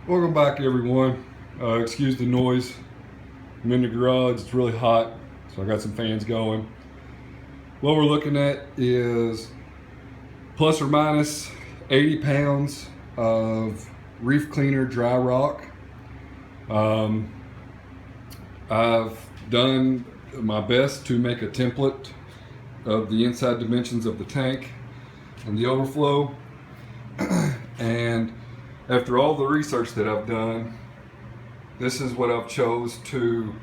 Welcome back, everyone. Excuse the noise. I'm in the garage. It's really hot, so I got some fans going. What we're looking at is plus or minus 80 pounds of reef cleaner dry rock. I've done my best to make a template of the inside dimensions of the tank and the overflow. And after all the research that I've done, this is what I've chose to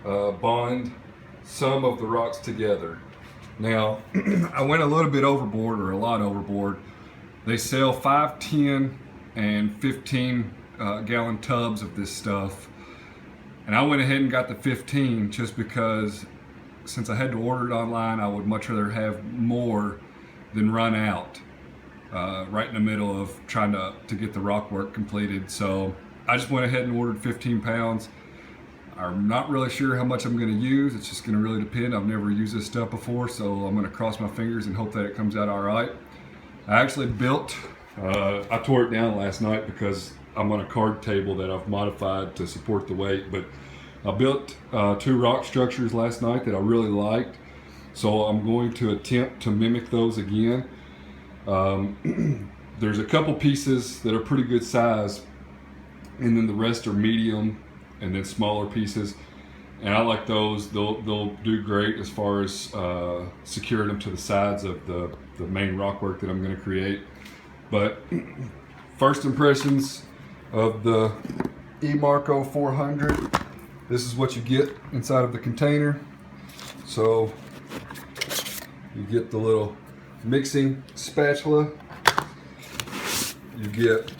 bond some of the rocks together. Now, I went a little bit overboard, or a lot overboard. They sell 5, 10, and 15 gallon tubs of this stuff. And I went ahead and got the 15 just because since I had to order it online, I would much rather have more than run out right in the middle of trying to get the rock work completed. So I just went ahead and ordered 15 pounds. I'm not really sure how much I'm going to use. It's just going to really depend. I've never used this stuff before, so I'm going to cross my fingers and hope that it comes out all right. I actually built, I tore it down last night because I'm on a card table that I've modified to support the weight, but I built 2 rock structures last night that I really liked, so I'm going to attempt to mimic those again. There's a couple pieces that are pretty good size, and then the rest are medium and then smaller pieces, and I like those. They'll do great as far as securing them to the sides of the main rock work that I'm going to create. But first impressions of the eMarco 400, this is what you get inside of the container. So you get the little mixing spatula, you get,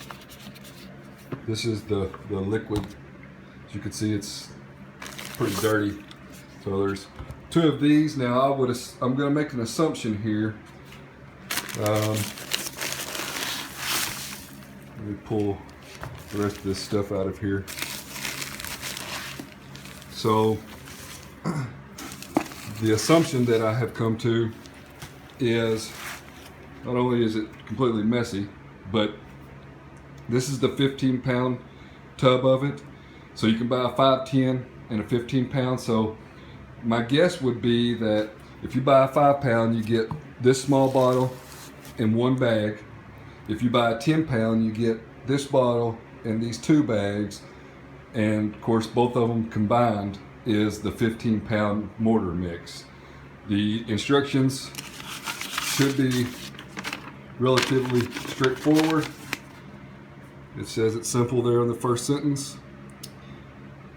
this is the liquid. As you can see, it's pretty dirty. So there's 2 of these. Now I'm going to make an assumption here. Let me pull the rest of this stuff out of here. So the assumption that I have come to is not only is it completely messy, but this is the 15 pound tub of it. So you can buy a 5, 10, and a 15 pound. So my guess would be that if you buy a 5 pound, you get this small bottle in 1 bag. If you buy a 10 pound, you get this bottle and these 2 bags. And of course, both of them combined is the 15 pound mortar mix. The instructions should be relatively straightforward. It says it's simple there in the first sentence.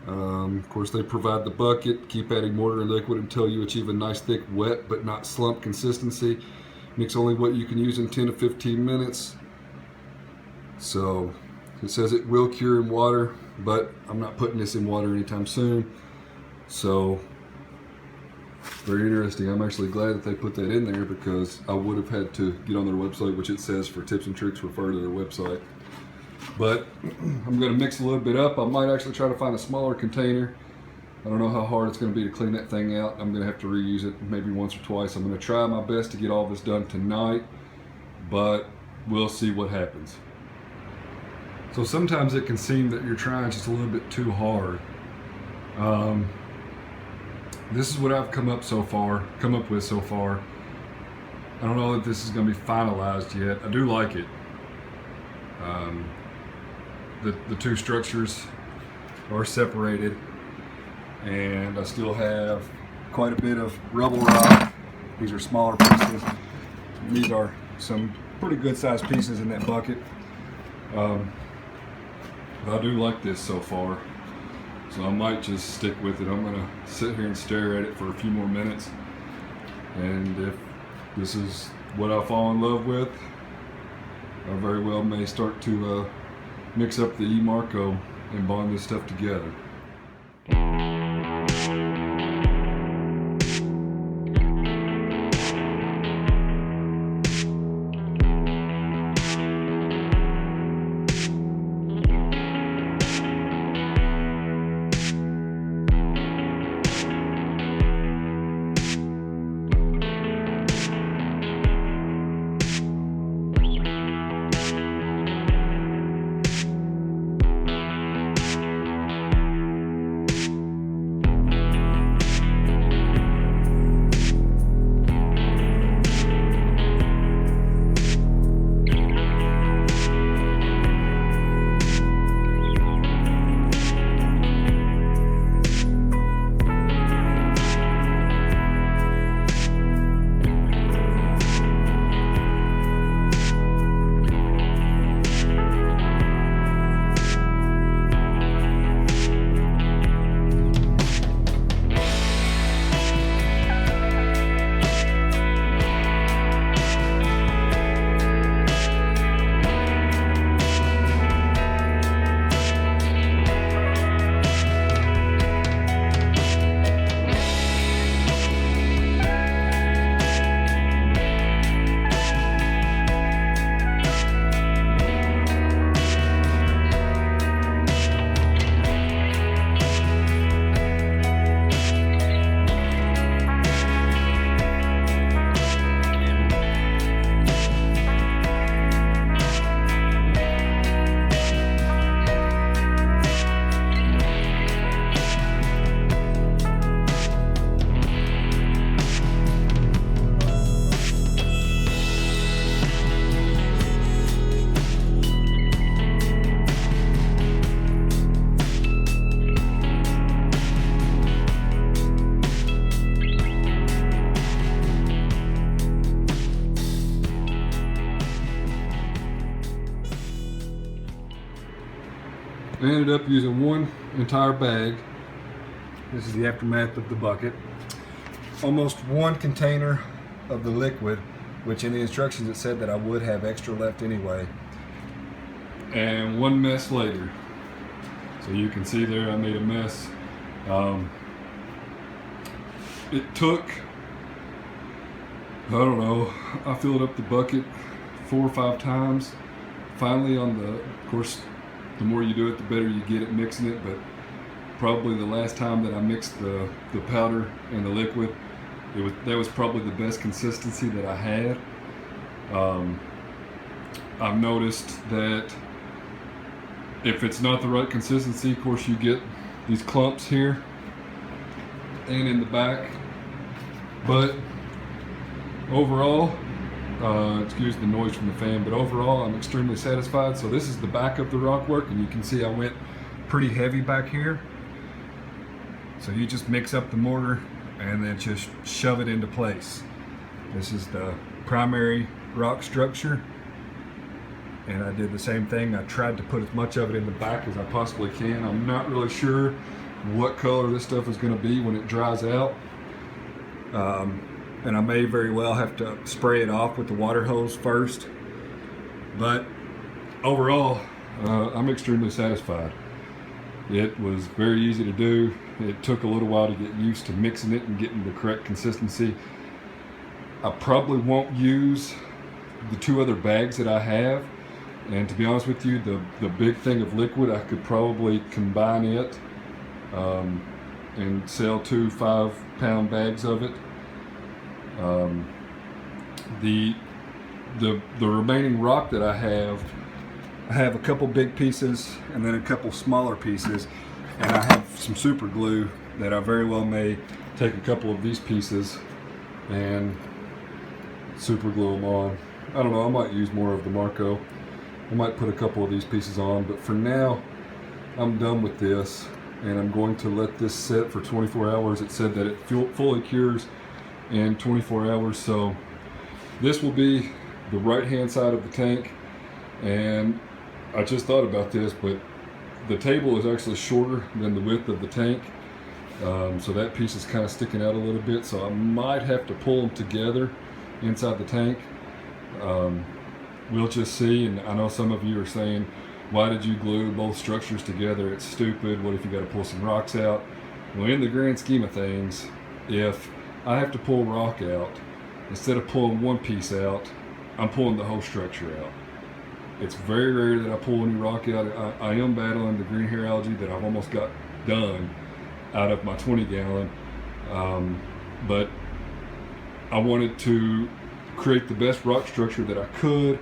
Of course, they provide the bucket. Keep adding mortar and liquid until you achieve a nice thick wet but not slump consistency. Mix only what you can use in 10 to 15 minutes. So it says it will cure in water, but I'm not putting this in water anytime soon. So very interesting. I'm actually glad that they put that in there because I would have had to get on their website, which it says for tips and tricks refer to their website. But I'm going to mix a little bit up. I might actually try to find a smaller container. I don't know how hard it's going to be to clean that thing out. I'm going to have to reuse it maybe once or twice. I'm going to try my best to get all this done tonight, but we'll see what happens. So sometimes it can seem that you're trying just a little bit too hard. This is what I've come up with so far. I don't know if this is going to be finalized yet. I do like it. The 2 structures are separated, and I still have quite a bit of rubble rock. These are smaller pieces. These are some pretty good sized pieces in that bucket. But I do like this so far, so I might just stick with it. I'm gonna sit here and stare at it for a few more minutes, and if this is what I fall in love with, I very well may start to mix up the eMarco and bond this stuff together. I ended up using one entire bag. This is the aftermath of the bucket. Almost one container of the liquid, which in the instructions it said that I would have extra left anyway. And one mess later. So you can see there I made a mess. It took, I don't know, I filled up the bucket 4 or 5 times. Finally of course, the more you do it, the better you get at mixing it, but probably the last time that I mixed the powder and the liquid, that was probably the best consistency that I had. I've noticed that if it's not the right consistency, of course you get these clumps here and in the back, but overall, excuse the noise from the fan, but overall I'm extremely satisfied. So this is the back of the rock work, and you can see I went pretty heavy back here. So you just mix up the mortar and then just shove it into place. This is the primary rock structure, and I did the same thing. I tried to put as much of it in the back as I possibly can. I'm not really sure what color this stuff is going to be when it dries out, and I may very well have to spray it off with the water hose first, but overall I'm extremely satisfied. It was very easy to do. It took a little while to get used to mixing it and getting the correct consistency. I probably won't use the 2 other bags that I have, and to be honest with you, the big thing of liquid, I could probably combine it and sell 2 5-pound bags of it. The remaining rock that I have a couple big pieces and then a couple smaller pieces, and I have some super glue that I very well may take a couple of these pieces and super glue them on. I don't know, I might use more of the Marco. I might put a couple of these pieces on, but for now I'm done with this, and I'm going to let this sit for 24 hours. It said that it fully cures in 24 hours, so this will be the right hand side of the tank. And I just thought about this, but the table is actually shorter than the width of the tank, so that piece is kind of sticking out a little bit, so I might have to pull them together inside the tank. We'll just see. And I know some of you are saying, why did you glue both structures together? It's stupid. What if you got to pull some rocks out? Well, in the grand scheme of things, if I have to pull rock out, instead of pulling one piece out, I'm pulling the whole structure out. It's very rare that I pull any rock out. I am battling the green hair algae that I've almost got done out of my 20 gallon, but I wanted to create the best rock structure that I could.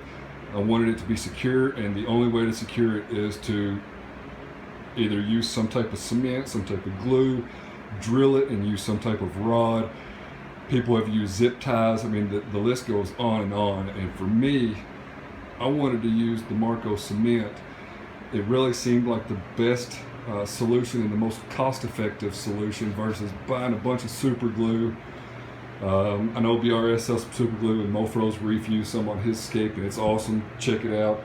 I wanted it to be secure, and the only way to secure it is to either use some type of cement, some type of glue, drill it, and use some type of rod. People have used zip ties. I mean, the list goes on, and for me, I wanted to use the Marco cement. It really seemed like the best solution and the most cost-effective solution versus buying a bunch of super glue. I know BRS sells some super glue, and Mofro's Reef used some on his Scaping. It's awesome, check it out.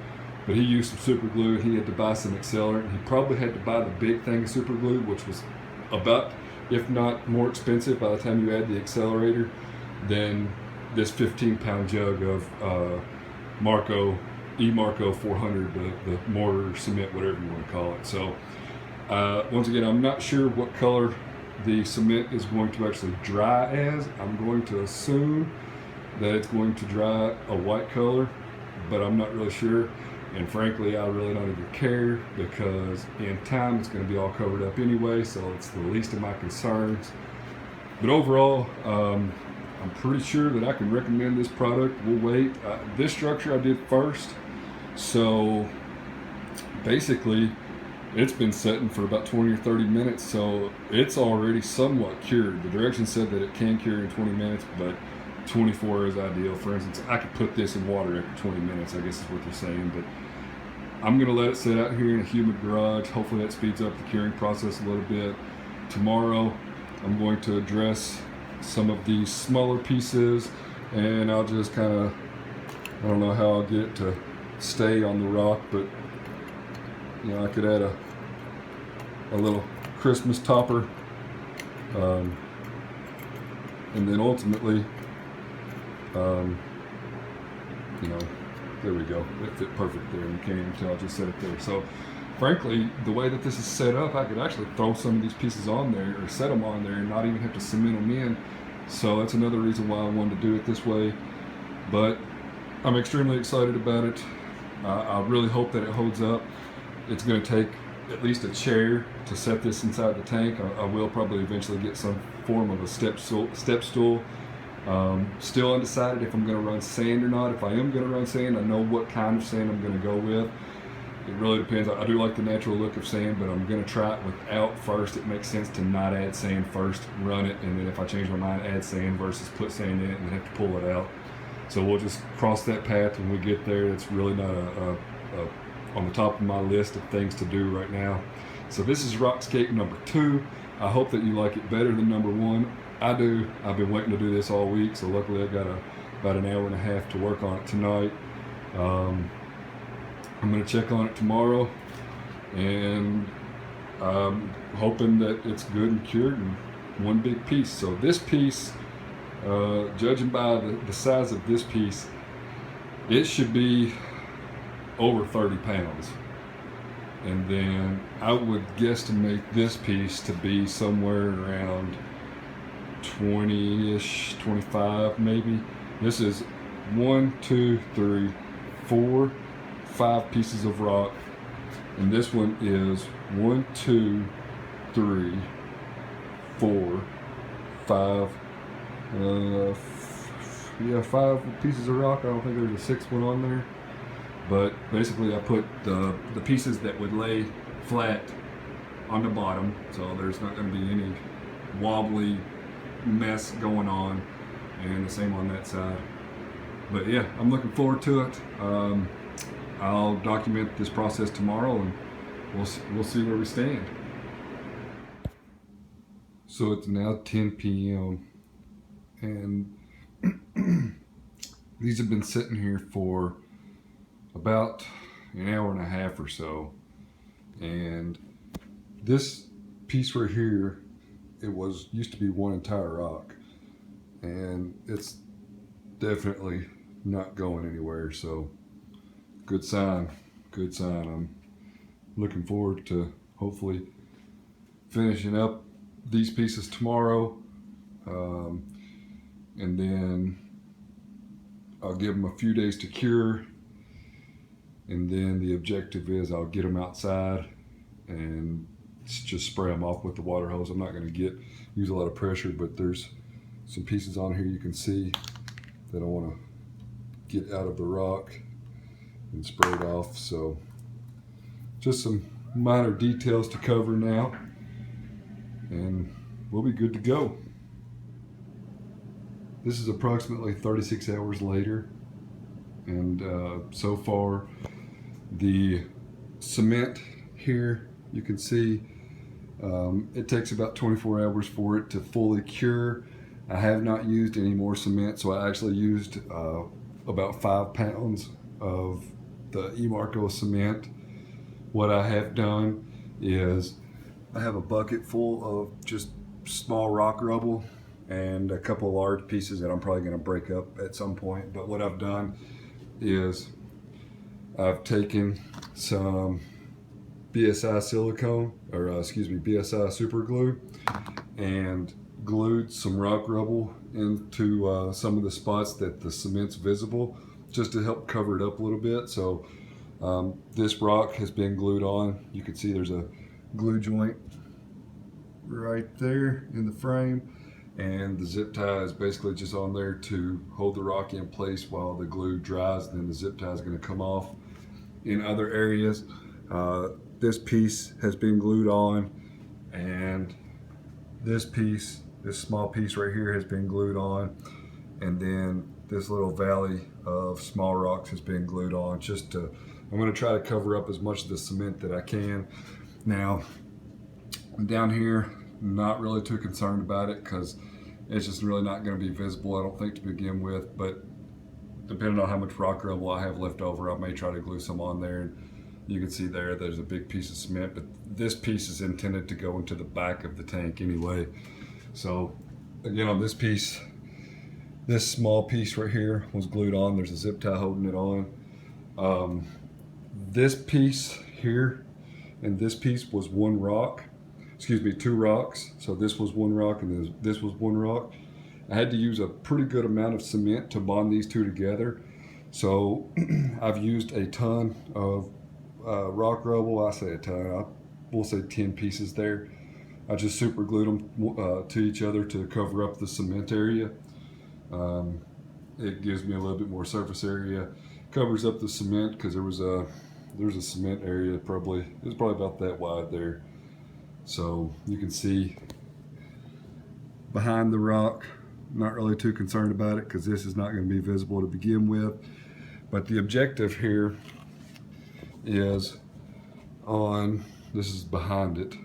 But he used some super glue, and he had to buy some accelerant. He probably had to buy the big thing of super glue, which was about, if not more expensive by the time you add the accelerator, than this 15-pound jug of Marco 400, the mortar, cement, whatever you want to call it. So once again, I'm not sure what color the cement is going to actually dry as. I'm going to assume that it's going to dry a white color, but I'm not really sure. And frankly, I really don't even care, because in time it's going to be all covered up anyway, so it's the least of my concerns. But overall, I'm pretty sure that I can recommend this product. We'll wait. This structure I did first, so basically it's been setting for about 20 or 30 minutes, so it's already somewhat cured. The directions said that it can cure in 20 minutes, but 24 is ideal. For instance, I could put this in water after 20 minutes, I guess is what they're saying, but I'm going to let it sit out here in a humid garage. Hopefully that speeds up the curing process a little bit. Tomorrow I'm going to address some of these smaller pieces, and I'll just kind of, I don't know how I'll get it to stay on the rock, but you know, I could add a a little Christmas topper. And then ultimately, you know, there we go. It fit perfect there. You can't even tell I just set it there. So frankly, the way that this is set up, I could actually throw some of these pieces on there or set them on there and not even have to cement them in. So that's another reason why I wanted to do it this way. But I'm extremely excited about it. I really hope that it holds up. It's going to take at least a chair to set this inside the tank. I will probably eventually get some form of a step stool. Still undecided if I'm going to run sand or not. If I am going to run sand, I know what kind of sand I'm going to go with. It really depends. I do like the natural look of sand, but I'm going to try it without first. It makes sense to not add sand first, run it, and then if I change my mind, add sand versus put sand in it and then have to pull it out. So we'll just cross that path when we get there. It's really not on the top of my list of things to do right now. So this is rockscape number 2. I hope that you like it better than number 1. I do. I've been waiting to do this all week, so luckily I've got about an hour and a half to work on it tonight. I'm going to check on it tomorrow, and I'm hoping that it's good and cured in one big piece. So this piece, judging by the size of this piece, it should be over 30 pounds. And then I would guesstimate this piece to be somewhere around 20-ish, 25 maybe. This is 1, 2, 3, 4, 5 pieces of rock, and this one is 1, 2, 3, 4, 5. Yeah, 5 pieces of rock. I don't think there's a 6th one on there. But basically I put the pieces that would lay flat on the bottom, so there's not going to be any wobbly mess going on, and the same on that side. But yeah, I'm looking forward to it. I'll document this process tomorrow, and we'll see where we stand. So it's now 10 p.m. and these have been sitting here for about an hour and a half or so, and this piece right here, it used to be one entire rock, and it's definitely not going anywhere. So good sign. I'm looking forward to hopefully finishing up these pieces tomorrow, and then I'll give them a few days to cure. And then the objective is I'll get them outside and just spray them off with the water hose. I'm not going to use a lot of pressure, but there's some pieces on here you can see that I want to get out of the rock and spray it off. So just some minor details to cover now, and we'll be good to go. This is approximately 36 hours later, and so far the cement here, you can see it takes about 24 hours for it to fully cure. I have not used any more cement, so I actually used about 5 pounds of the eMarco cement. What I have done is I have a bucket full of just small rock rubble and a couple of large pieces that I'm probably going to break up at some point. But what I've done is I've taken some BSI silicone, or BSI super glue, and glued some rock rubble into some of the spots that the cement's visible, just to help cover it up a little bit. So this rock has been glued on. You can see there's a glue joint right there in the frame, and the zip tie is basically just on there to hold the rock in place while the glue dries, and then the zip tie is going to come off in other areas. This piece has been glued on, and this small piece right here has been glued on, and then this little valley of small rocks has been glued on. I'm going to try to cover up as much of the cement that I can. Now down here, not really too concerned about it because it's just really not going to be visible, I don't think, to begin with. But depending on how much rock rubble I have left over, I may try to glue some on there and You can see there's a big piece of cement, but this piece is intended to go into the back of the tank anyway. So again, on this piece, this small piece right here was glued on. There's a zip tie holding it on. This piece here and this piece was one rock, excuse me, two rocks. So this was one rock and this was one rock. I had to use a pretty good amount of cement to bond these two together. So I've used a ton of rock rubble. I say a ton, we'll say 10 pieces there. I just super glued them to each other to cover up the cement area. It gives me a little bit more surface area, covers up the cement, because there's a cement area, it was probably about that wide there. So you can see behind the rock. Not really too concerned about it because this is not going to be visible to begin with. But the objective here is this is behind it.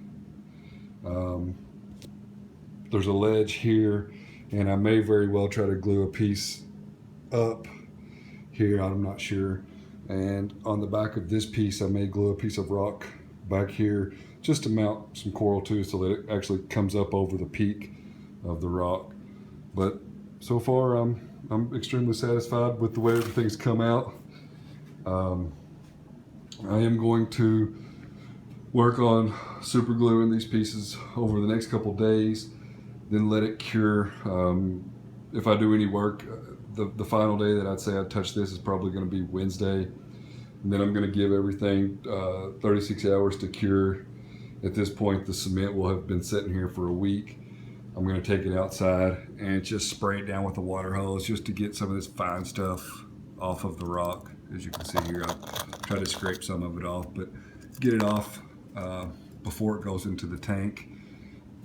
There's a ledge here, and I may very well try to glue a piece up here, I'm not sure. And on the back of this piece, I may glue a piece of rock back here just to mount some coral too, so that it actually comes up over the peak of the rock. But so far, I'm extremely satisfied with the way everything's come out. I am going to work on super gluing these pieces over the next couple days, then let it cure. If I do any work, the final day that I'd say I'd touch this is probably going to be Wednesday. And then I'm going to give everything 36 hours to cure. At this point, the cement will have been sitting here for a week. I'm going to take it outside and just spray it down with a water hose just to get some of this fine stuff off of the rock. As you can see here, I'll try to scrape some of it off, but get it off before it goes into the tank.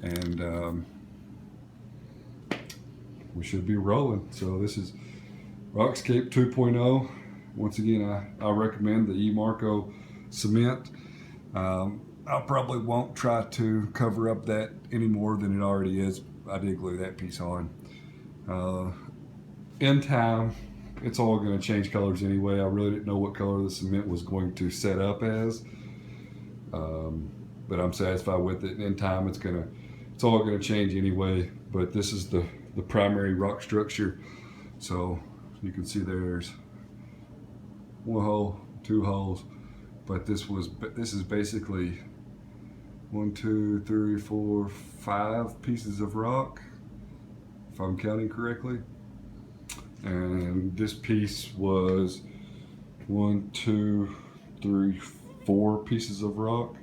And we should be rolling. So this is Rockscape 2.0. Once again, I recommend the eMarco cement. I probably won't try to cover up that any more than it already is. I did glue that piece on. In time, it's all going to change colors anyway. I really didn't know what color the cement was going to set up as, but I'm satisfied with it. In time, it's all going to change anyway. But this is the primary rock structure. So you can see there's one hole, two holes, but this is basically 1, 2, 3, 4, 5 pieces of rock, if I'm counting correctly. And this piece was 1, 2, 3, 4 pieces of rock.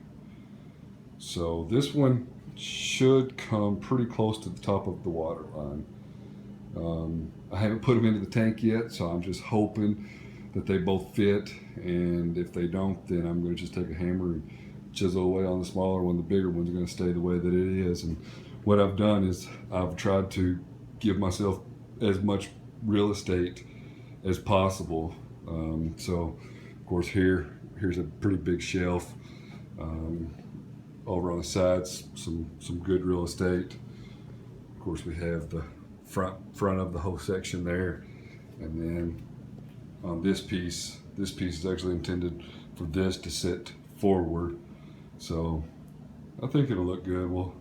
So this one should come pretty close to the top of the water line. I haven't put them into the tank yet, so I'm just hoping that they both fit. And if they don't, then I'm going to just take a hammer and chisel away on the smaller one. The bigger one's going to stay the way that it is. And what I've done is I've tried to give myself as much real estate as possible. So of course here's a pretty big shelf. Over on the sides, some good real estate. Of course, we have the front of the whole section there, and then on this piece is actually intended for this to sit forward. So I think it'll look good. We'll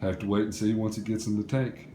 have to wait and see once it gets in the tank.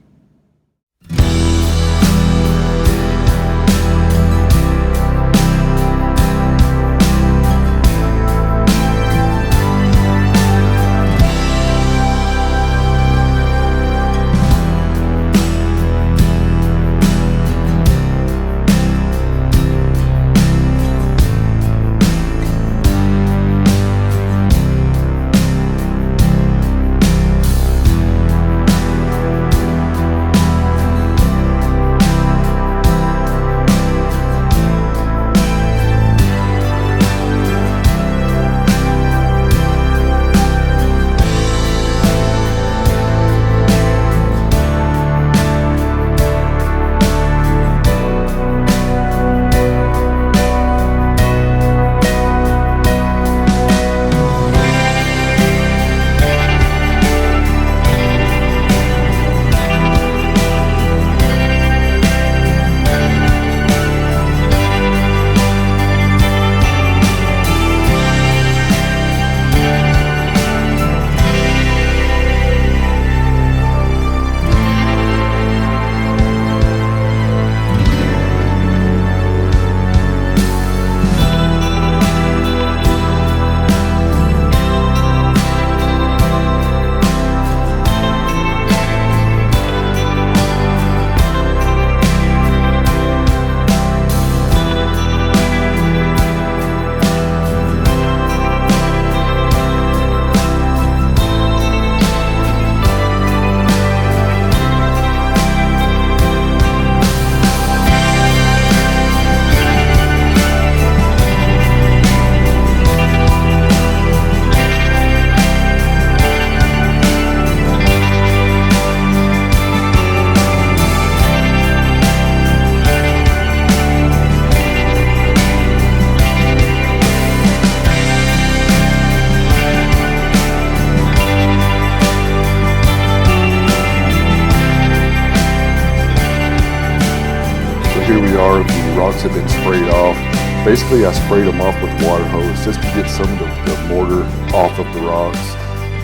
rocks had been sprayed off. Basically, I sprayed them off with water hose just to get some of the mortar off of the rocks.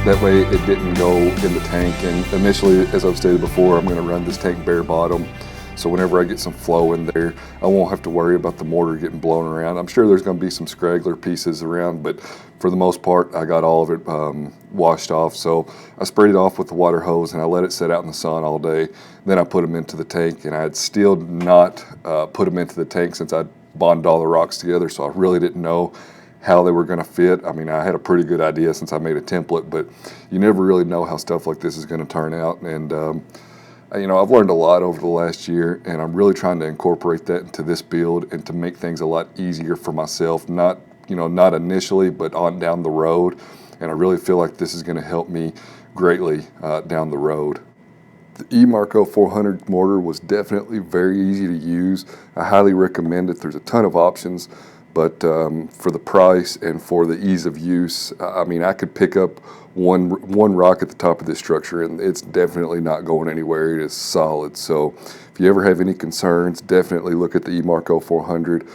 That way it didn't go in the tank. And initially, as I've stated before, I'm going to run this tank bare bottom. So whenever I get some flow in there, I won't have to worry about the mortar getting blown around. I'm sure there's going to be some scraggler pieces around, but for the most part, I got all of it washed off. So I sprayed it off with the water hose and I let it sit out in the sun all day. Then I put them into the tank, and I had still not put them into the tank since I bonded all the rocks together. So I really didn't know how they were going to fit. I mean, I had a pretty good idea since I made a template, but you never really know how stuff like this is going to turn out. And you know, I've learned a lot over the last year, and I'm really trying to incorporate that into this build and to make things a lot easier for myself. Not, you know, not initially, but on down the road. And I really feel like this is going to help me greatly down the road. The E-Marco 400 mortar was definitely very easy to use. I highly recommend it. There's a ton of options, but for the price and for the ease of use, I mean, I could pick up one rock at the top of this structure and it's definitely not going anywhere. It is solid. So if you ever have any concerns, definitely look at the E-Marco 400.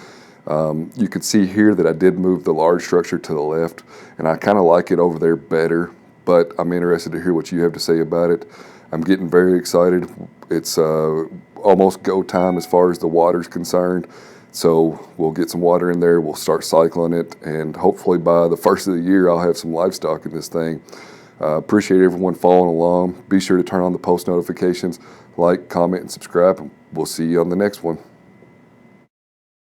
You can see here that I did move the large structure to the left, and I kind of like it over there better, but I'm interested to hear what you have to say about it. I'm getting very excited. It's almost go time as far as the water's concerned. So we'll get some water in there, we'll start cycling it, and hopefully by the first of the year I'll have some livestock in this thing. Appreciate everyone following along. Be sure to turn on the post notifications, like, comment, and subscribe, and we'll see you on the next one.